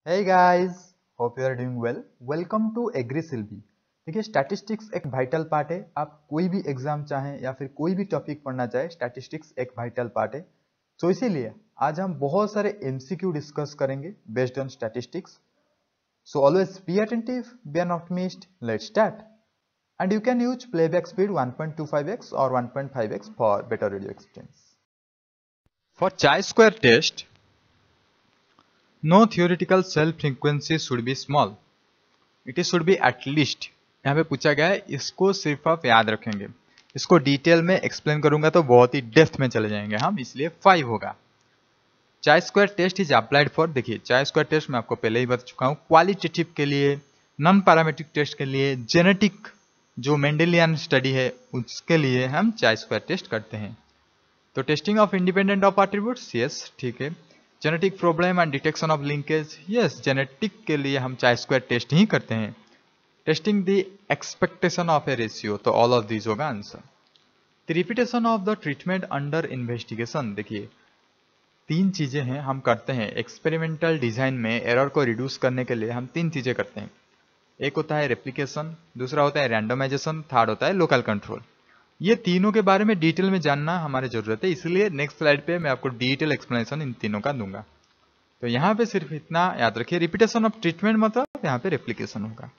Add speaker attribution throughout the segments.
Speaker 1: Hey guys, hope you are doing well. Welcome to एग्रीसिल्वी। देखिए statistics एक vital part है। आप कोई भी एग्जाम चाहें या फिर कोई भी टॉपिक पढ़ना चाहे, स्टैटिस्टिक्स एक वाइटल पार्ट है। तो इसीलिए आज हम बहुत सारे एमसीक्यू डिस्कस करेंगे based on statistics. So always be attentive, be are not missed. Let's start. And you can use playback speed 1.25x और 1.5x for better radio experience. For chi square test, no theoretical cell frequency should be small. It should be at least, यहाँ पे पूछा गया है, इसको सिर्फ आप याद रखेंगे। इसको डिटेल में एक्सप्लेन करूंगा तो बहुत ही डेप्थ में चले जाएंगे हम, इसलिए 5 होगा। Chi square test is applied for, देखिए चाय स्क्वायर टेस्ट मैं आपको पहले ही बता चुका हूँ, क्वालिटेटिव के लिए, नॉन पैरामीट्रिक टेस्ट के लिए, जेनेटिक जो मेंडेलियन स्टडी है उसके लिए हम चाय स्क्वायर टेस्ट करते हैं। तो testing of independent of attributes, yes ठीक है। Genetic problem and detection of linkage, yes genetic के लिए हम चाय स्क्वायर टेस्ट ही करते हैं। Testing the expectation of A ratio, तो ऑल ऑफ दीज होगा answer. The repetition of the treatment under investigation, देखिए 3 चीजें हैं हम करते हैं एक्सपेरिमेंटल डिजाइन में। एरर को रिड्यूस करने के लिए हम 3 चीजें करते हैं। एक होता है रेप्लिकेशन, दूसरा होता है रैंडमाइजेशन, थर्ड होता है लोकल कंट्रोल। ये तीनों के बारे में डिटेल में जानना हमारी जरूरत है, इसलिए नेक्स्ट स्लाइड पे मैं आपको डिटेल एक्सप्लेनेशन इन तीनों का दूंगा। तो यहाँ पे सिर्फ इतना याद रखिए, रिपीटेशन ऑफ ट्रीटमेंट मतलब यहाँ पे रेप्लिकेशन होगा।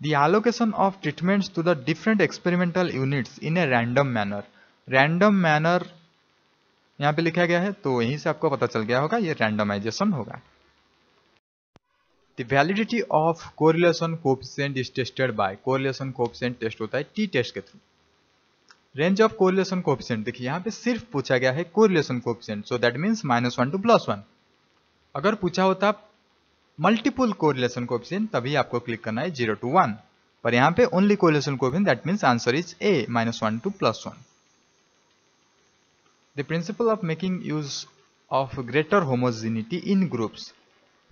Speaker 1: The allocation of treatments to the different experimental units in a random manner, random manner यहाँ पे लिखा गया है, तो यहीं से आपको पता चल गया होगा ये रैंडमाइजेशन होगा। The validity of correlation coefficient is tested by, correlation coefficient test होता है टी टेस्ट के थ्रू। रेंज ऑफ कोरिलेशन कोएफिशिएंट, देखिए यहाँ पे सिर्फ पूछा गया है correlation coefficient, so that means -1 to +1। अगर पूछा होता मल्टीपल कोरिलेशन कोएफिशिएंट तभी आपको क्लिक करना है 0 to 1, पर यहाँ पे only correlation coefficient, that means answer is A -1 to +1। The principle of making use of greater homogeneity in groups,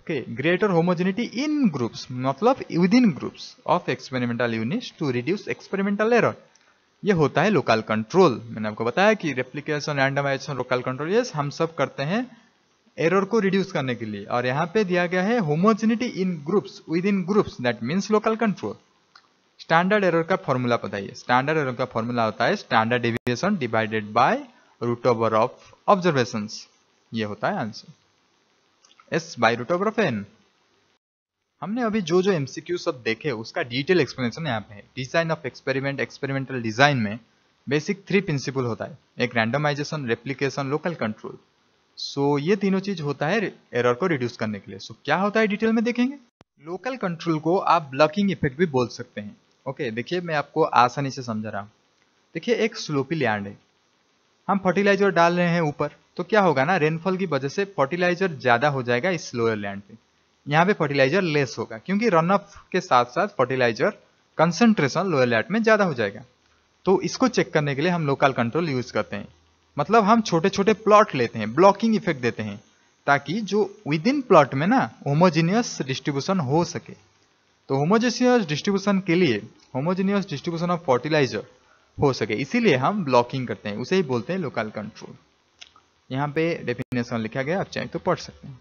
Speaker 1: okay greater homogeneity in groups मतलब within groups of experimental units to reduce experimental error, ये होता है local control. मैंने आपको बताया कि replication, randomisation, local control, ये हम सब करते हैं एरर को रिड्यूस करने के लिए। और यहाँ पे दिया गया है homogeneity in groups, within groups, that means local control. Standard error का फॉर्मूला बताइए। स्टैंडर्ड एरर का फॉर्मूला होता है standard deviation divided by root over of observations, ये होता है answer. S by root over of N. हमने अभी जो जो एमसीक्यू सब देखे उसका डिटेल एक्सप्लेनेशन यहाँ पे है। Design of experiment, experimental design में बेसिक 3 प्रिंसिपल होता है, एक रैंडमाइजेशन, रेप्लिकेशन, लोकल कंट्रोल। सो ये तीनों चीज होता है एरर को रिड्यूस करने के लिए। सो क्या होता है डिटेल में देखेंगे। लोकल कंट्रोल को आप ब्लॉकिंग इफेक्ट भी बोल सकते हैं। ओके देखिए मैं आपको आसानी से समझा रहा हूँ। देखिए एक स्लोपी लैंड है, हम फर्टिलाइजर डाल रहे हैं ऊपर, तो क्या होगा ना, रेनफॉल की वजह से फर्टिलाइजर ज्यादा हो जाएगा इस लोअर लैंड पे। यहाँ पे फर्टिलाइजर लेस होगा क्योंकि रन ऑफ के साथ साथ फर्टिलाइजर कंसंट्रेशन लोअर लैंड में ज्यादा हो जाएगा। तो इसको चेक करने के लिए हम लोकल कंट्रोल यूज करते हैं, मतलब हम छोटे छोटे प्लॉट लेते हैं, ब्लॉकिंग इफेक्ट देते हैं, ताकि जो विद इन प्लॉट में ना होमोजीनियस डिस्ट्रीब्यूशन हो सके। तो होमोजीनियस डिस्ट्रीब्यूशन के लिए होमोजीनियस डिस्ट्रीब्यूशन ऑफ फर्टिलाइजर हो सके, इसीलिए हम ब्लॉकिंग करते हैं, उसे ही बोलते हैं लोकल कंट्रोल। यहाँ पे डेफिनेशन लिखा गया, आप चाहें तो पढ़ सकते हैं।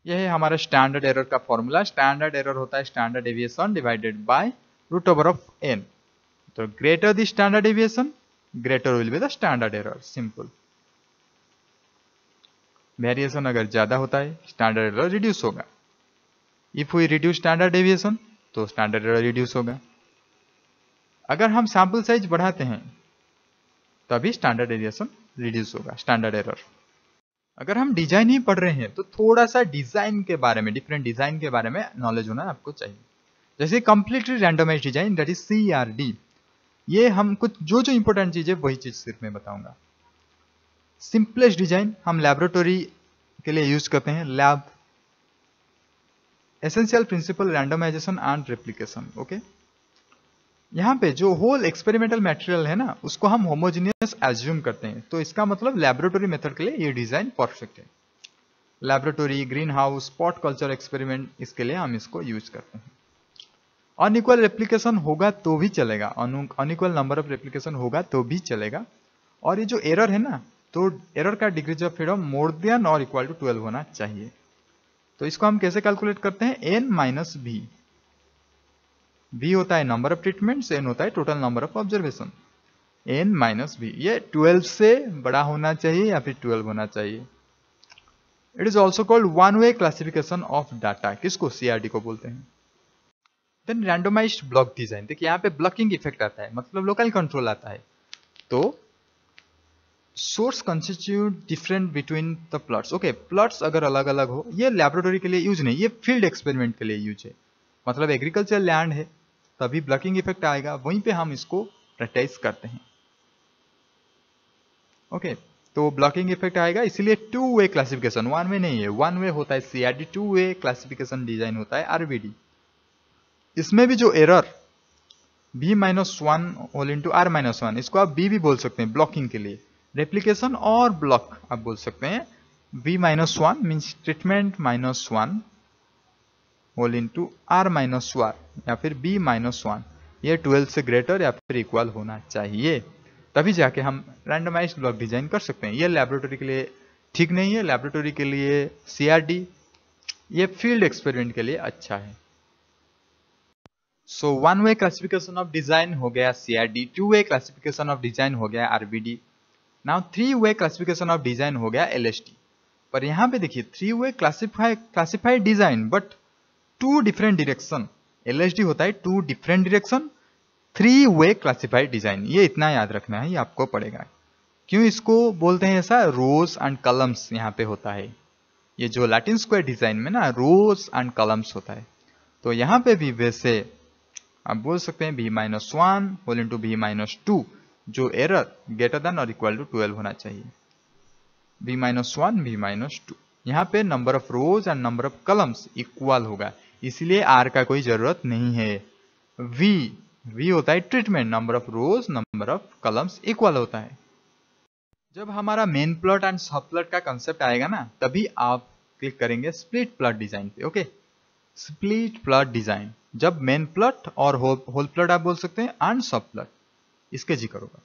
Speaker 1: यह है हमारा स्टैंडर्ड एरर का फॉर्मूला। स्टैंडर्ड एरर होता है standard deviation divided by root over of N. तो greater the standard deviation, greater will be the standard error, simple. Variation अगर ज्यादा होता है स्टैंडर्ड एरर रिड्यूस होगा। If we reduce standard deviation तो standard error reduce होगा। अगर हम सैंपल साइज बढ़ाते हैं तभी स्टैंडर्ड डेविएशन रिड्यूस होगा, स्टैंडर्ड एरर। अगर हम डिजाइन ही पढ़ रहे हैं तो थोड़ा सा डिजाइन के बारे में, डिफरेंट डिजाइन के बारे में नॉलेज होना आपको चाहिए। जैसे completely randomized design, that is CRD। ये हम कुछ जो जो इंपॉर्टेंट चीज है वही चीज सिर्फ मैं बताऊंगा। सिंपलेस्ट डिजाइन हम लैबोरेटरी के लिए यूज करते हैं, lab. Essential principle randomization and replication, okay. यहाँ पे जो होल एक्सपेरिमेंटल मटेरियल है ना उसको हम होमोजेनियस एज्यूम करते हैं, तो इसका मतलब लैबोरेटरी मेथड के लिए ये डिजाइन परफेक्ट है। Laboratory, green house, spot culture experiment, इसके लिए हम इसको यूज करते हैं। अनइक्वल रेप्लिकेशन होगा तो भी चलेगा, अनइक्वल नंबर ऑफ रेप्लिकेशन होगा तो भी चलेगा। और ये जो एरर है ना, तो एरर का degrees of freedom more than और इक्वल टू 12 होना चाहिए। तो इसको हम कैसे कैलकुलेट करते हैं, n माइनस बी। v होता है नंबर ऑफ ट्रीटमेंट्स, n होता है total number of observation. n minus B, ये 12 से बड़ा होना चाहिए या फिर 12 होना चाहिए। It is also called one way classification of data, किसको, CRD को बोलते हैं। देन रैंडमाइज्ड ब्लॉक डिजाइन, देखिए यहाँ पे ब्लॉकिंग इफेक्ट आता है, मतलब लोकल कंट्रोल आता है। तो source constitute different between the plots. Okay, plots अगर अलग अलग हो, ये लैबोरेटरी के लिए यूज नहीं, ये फील्ड एक्सपेरिमेंट के लिए यूज है। मतलब एग्रीकल्चर लैंड है तभी ब्लॉकिंग इफेक्ट आएगा, वहीं पे हम इसको प्रैक्टिस करते हैं। ओके, तो ब्लॉकिंग इफेक्ट आएगा, इसीलिए to way classification, one way नहीं है। वन वे होता है CRD, two way classification design होता है RVD। इसमें भी जो error b-1 whole into r-1, इसको आप b भी बोल सकते हैं ब्लॉकिंग के लिए, रेप्लिकेशन और ब्लॉक आप बोल सकते हैं। b-1 means treatment -1 whole into r-1 या फिर b-1, ये 12 से ग्रेटर या फिर इक्वल होना चाहिए, तभी जाके हम रैंडमाइज्ड ब्लॉक डिजाइन कर सकते हैं। ये लैबोरेटरी के लिए ठीक नहीं है, लैबोरेटरी के लिए CRD, ये फील्ड एक्सपेरिमेंट के लिए अच्छा है। So one way classification of design हो गया CRD, two way classification of design हो गया RVD। Now three way classification of design हो गया LSD। पर यहाँ पे देखिए three way classified design but two different direction. LSD होता है two different direction, three way classified design, ये इतना याद रखना है, ये आपको पड़ेगा। क्यों इसको बोलते हैं ऐसा, रोज एंड कलम्स यहाँ पे होता है। ये जो लैटिन स्क्वायर डिजाइन में ना रोज एंड कलम्स होता है, तो यहाँ पे भी वैसे आप बोल सकते हैं b-1 होल इंटू b-2, जो एरर ग्रेटर देन और इक्वल टू 12 होना चाहिए। b-1 b-2, यहाँ पे number of rose and number of columns equal होगा, इसलिए r का कोई जरूरत नहीं है। v होता है treatment, number of rose number of columns equal होता है। जब हमारा मेन प्लॉट एंड सब प्लॉट का कंसेप्ट आएगा ना, तभी आप क्लिक करेंगे स्प्लिट प्लॉट डिजाइन पे। ओके, स्प्लिट प्लॉट डिजाइन, जब मेन प्लॉट और होल प्लॉट आप बोल सकते हैं एंड सब प्लॉट, इसके जिक्र होगा।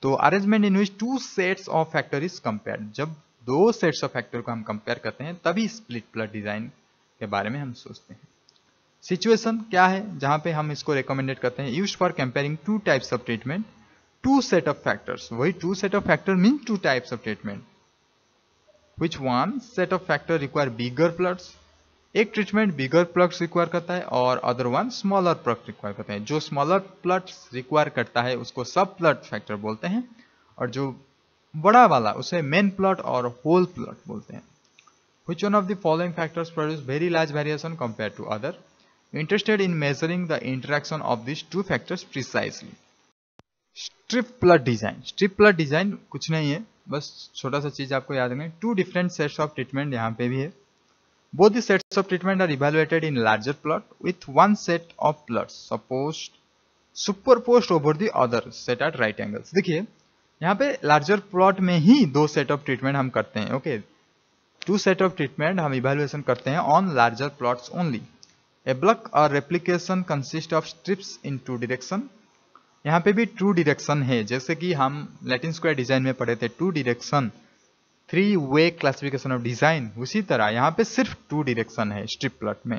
Speaker 1: तो arrangement in which two sets of factor is compared, जब दो सेट्स ऑफ फैक्टर को हम कंपेयर करते हैं तभी स्प्लिट प्लॉट डिजाइन के बारे में हम सोचते हैं। सिचुएशन क्या है जहां पे हम इसको रिकमेंडेड करते हैं, used for comparing two types of treatment, two set of factors, वही two set of factor mean two types of treatment, which one set of factor require bigger plots, एक ट्रीटमेंट बिगर प्लॉट्स रिक्वायर करता है और other one smaller plot require करता है। जो smaller plots require करता है उसको सब प्लॉट फैक्टर बोलते हैं, और जो बड़ा वाला उसे मेन प्लॉट और होल प्लॉट बोलते हैं। Which one of the following factors produce very large variation compared to other? Interested in measuring the interaction of these two factors precisely. Strip plot design, strip plot design कुछ नहीं है, बस छोटा सा चीज आपको याद रखना है। Two different sets of treatment यहाँ पे भी है। Both the sets of treatment are evaluated in larger plot with one set of plots superposed over the other set at right angles। देखिए यहाँ पे लार्जर प्लॉट में ही दो सेट ऑफ ट्रीटमेंट हम करते हैं। Okay, two set of treatment हम evaluation करते हैं on larger plots only. A block और replication consist of strips in two direction, यहाँ पे भी टू डायरेक्शन है, जैसे कि हम लैटिन स्क्वायर डिजाइन में पढ़े थे two direction, three way classification of design, उसी तरह यहाँ पे सिर्फ टू डायरेक्शन है स्ट्रिप प्लॉट में।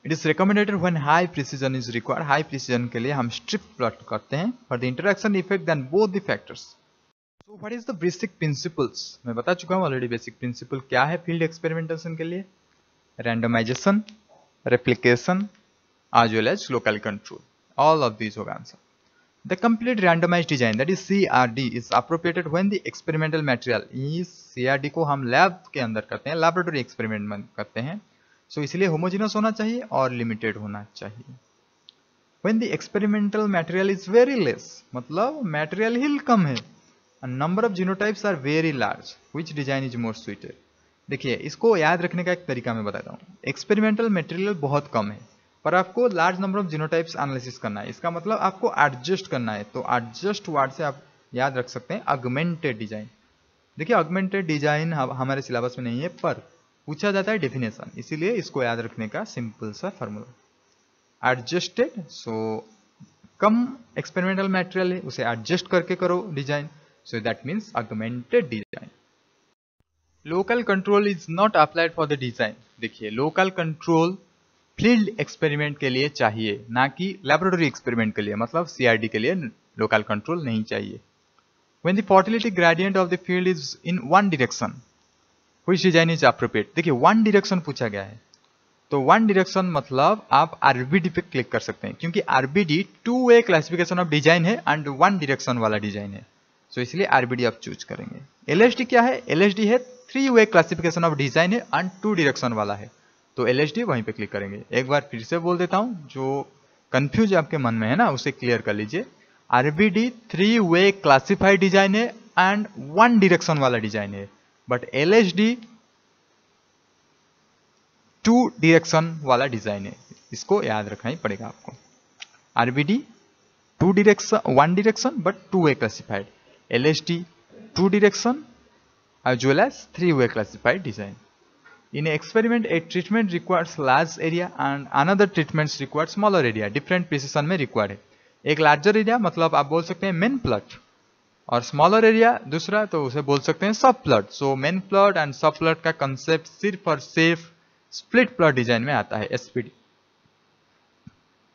Speaker 1: It is recommended when high precision is required, high precision के लिए हम स्ट्रिप प्लॉट करते हैं for the interaction effect then both the factors. So what is the basic principles, मैं बता चुका हूँ ऑलरेडी बेसिक प्रिंसिपल क्या है फील्ड एक्सपेरिमेंटेशन के लिए, randomization, replication as well as local control, all of these होगा answer. The complete randomized design that is CRD is appropriated when the experimental material, इस CRD को हम लैब के अंदर करते हैं, लैबोरेटरी एक्सपेरिमेंट में करते हैं, सो इसलिए होमोजेनस होना चाहिए और लिमिटेड होना चाहिए। When the experimental material is very less, मतलब material ही कम है, and number of genotypes are very large, which design is more suited। देखिए इसको याद रखने का एक तरीका मैं बताता हूँ। एक्सपेरिमेंटल मटेरियल बहुत कम है पर आपको large number of genotypes analysis करना है, इसका मतलब आपको एडजस्ट करना है, तो एडजस्ट वर्ड से आप याद रख सकते हैं ऑगमेंटेड डिजाइन। देखिए ऑगमेंटेड डिजाइन हमारे सिलेबस में नहीं है पर पूछा जाता है डेफिनेशन, इसीलिए इसको याद रखने का सिंपल सा फॉर्मूला एडजस्टेड। सो कम एक्सपेरिमेंटल मटेरियल है उसे एडजस्ट करके करो design, so that means augmented design. Local control is not applied for the design. देखिए लोकल कंट्रोल फील्ड एक्सपेरिमेंट के लिए चाहिए, ना कि लैबोरेटरी एक्सपेरिमेंट के लिए, मतलब सीआरडी के लिए लोकल कंट्रोल नहीं चाहिए। When the fertility gradient of the field is in one direction which design is appropriate. देखिए वन डायरेक्शन पूछा गया है, तो वन डायरेक्शन मतलब आप आरबीडी पे क्लिक कर सकते हैं, क्योंकि RBD 2 way classification of design है एंड वन डायरेक्शन वाला डिजाइन है, तो इसलिए आरबीडी आप चूज करेंगे। एलएसडी क्या है? एलएसडी है 3 वे क्लासिफिकेशन ऑफ डिजाइन है एंड 2 डायरेक्शन वाला है, तो एलएसडी वहीं पे क्लिक करेंगे। एक बार फिर से बोल देता हूं, जो कंफ्यूज आपके मन में है ना उसे क्लियर कर लीजिए। आरबीडी 3 वे क्लासिफाइड डिजाइन है एंड 1 डायरेक्शन वाला डिजाइन है, बट एलएसडी 2 डायरेक्शन वाला डिजाइन है, इसको याद रखना ही पड़ेगा आपको। RBD 2 direction 1 direction but 2 way classified, LSD 2 direction as well as 3 way classified design. In an experiment, a treatment requires large area and another treatments requires smaller area. Different precision में required है। एक larger area मतलब आप बोल सकते हैं main plot, और smaller area दूसरा तो उसे बोल सकते हैं सब plot. So main plot and सब प्लॉट का कंसेप्ट सिर्फ और सिर्फ स्प्लिट प्लॉट डिजाइन में आता है, एसपीडी।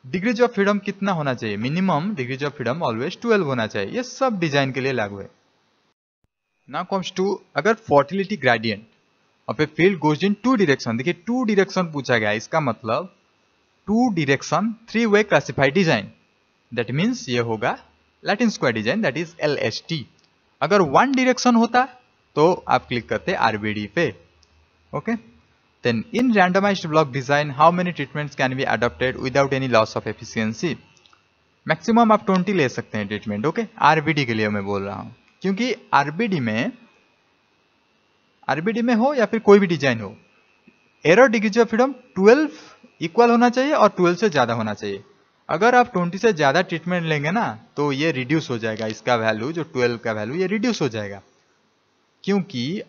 Speaker 1: डिग्रीज ऑफ फ्रीडम कितना होना चाहिए? Minimum degrees of freedom always 12 होना चाहिए, ये सब डिजाइन के लिए लागू है। नाउ कम्स टू, अगर fertility gradient of a field goes in 2 direction, देखिए 2 डायरेक्शन पूछा गया, इसका मतलब 2 direction 3 way classified design, that means ये होगा Latin square design, that is LST. अगर 1 डायरेक्शन होता तो आप क्लिक करते आरबीडी पे, okay. Then in randomized block design how many treatments can be adopted without any loss of efficiency? Maximum आप 20 ले सकते हैं ट्रीटमेंट, ओके। आरबीडी के लिए मैं बोल रहा हूं, क्योंकि आरबीडी में हो या फिर कोई भी डिजाइन हो, error degrees of freedom 12 equal होना चाहिए और 12 से ज्यादा होना चाहिए। अगर आप 20 से ज्यादा ट्रीटमेंट लेंगे ना तो ये रिड्यूस हो जाएगा, इसका वैल्यू जो 12 का वैल्यू ये रिड्यूस हो जाएगा। क्योंकि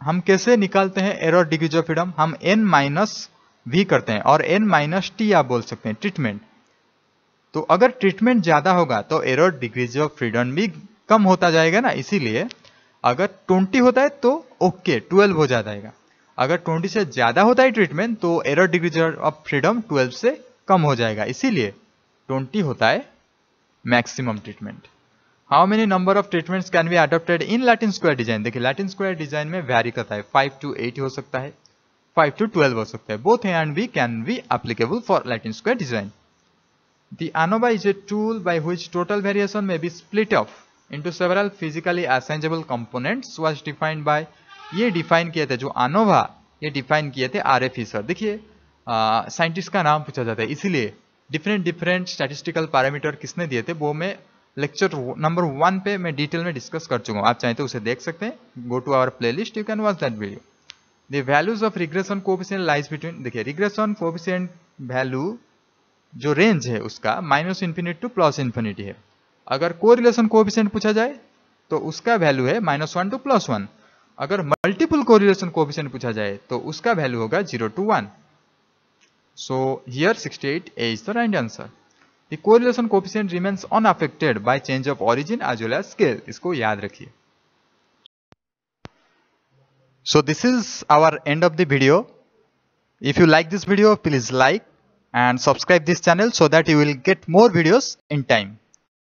Speaker 1: हम कैसे निकालते हैं एरर डिग्रीज ऑफ फ्रीडम? हम n-v करते हैं, और n-t आप बोल सकते हैं ट्रीटमेंट। तो अगर ट्रीटमेंट ज्यादा होगा तो एरर डिग्रीज ऑफ फ्रीडम भी कम होता जाएगा ना, इसीलिए अगर 20 होता है तो ओके 12 हो जाएगा। अगर 20 से ज्यादा होता है ट्रीटमेंट तो एरर डिग्रीज ऑफ फ्रीडम 12 से कम हो जाएगा, इसीलिए 20 होता है maximum treatment. How many number of treatments can be adopted in Latin square design? देखिए लैटिन स्क्वायर डिजाइन में वैरी करता है, 5 to 8 हो सकता है, 5 to 12 हो सकता है। Both A and B can be applicable for Latin square design. The ANOVA is a tool by which total variation may be split off into several physically assignable components was defined by, ये define किए थे जो ANOVA, ये define किए थे R A Fisher. देखिए scientist का नाम पूछा जाता है, इसीलिए डिफरेंट स्टैटिस्टिकल पैरामीटर किसने दिए थे वो मैं लेक्चर नंबर 1 पे मैं डिटेल में डिस्कस कर चुका हूँ, आप चाहें तो उसे देख सकते हैं। Go to our playlist, you can watch that video. The values of regression coefficient lies between, देखिए रिग्रेशन कोएफिशिएंट वैल्यू जो रेंज है उसका -∞ टू +∞ है। अगर कोरिलेशन कोएफिशिएंट पूछा जाए तो उसका वैल्यू है -1 टू +1। अगर मल्टीपल कोरिलेशन कोएफिशिएंट पूछा जाए तो उसका वैल्यू होगा 0 to 1। So here 68A is the right answer. The correlation coefficient remains unaffected by change of origin as well as scale, इसको याद रखिए। So this is our end of the video. If you like this video, please like and subscribe this channel so that you will get more videos in time.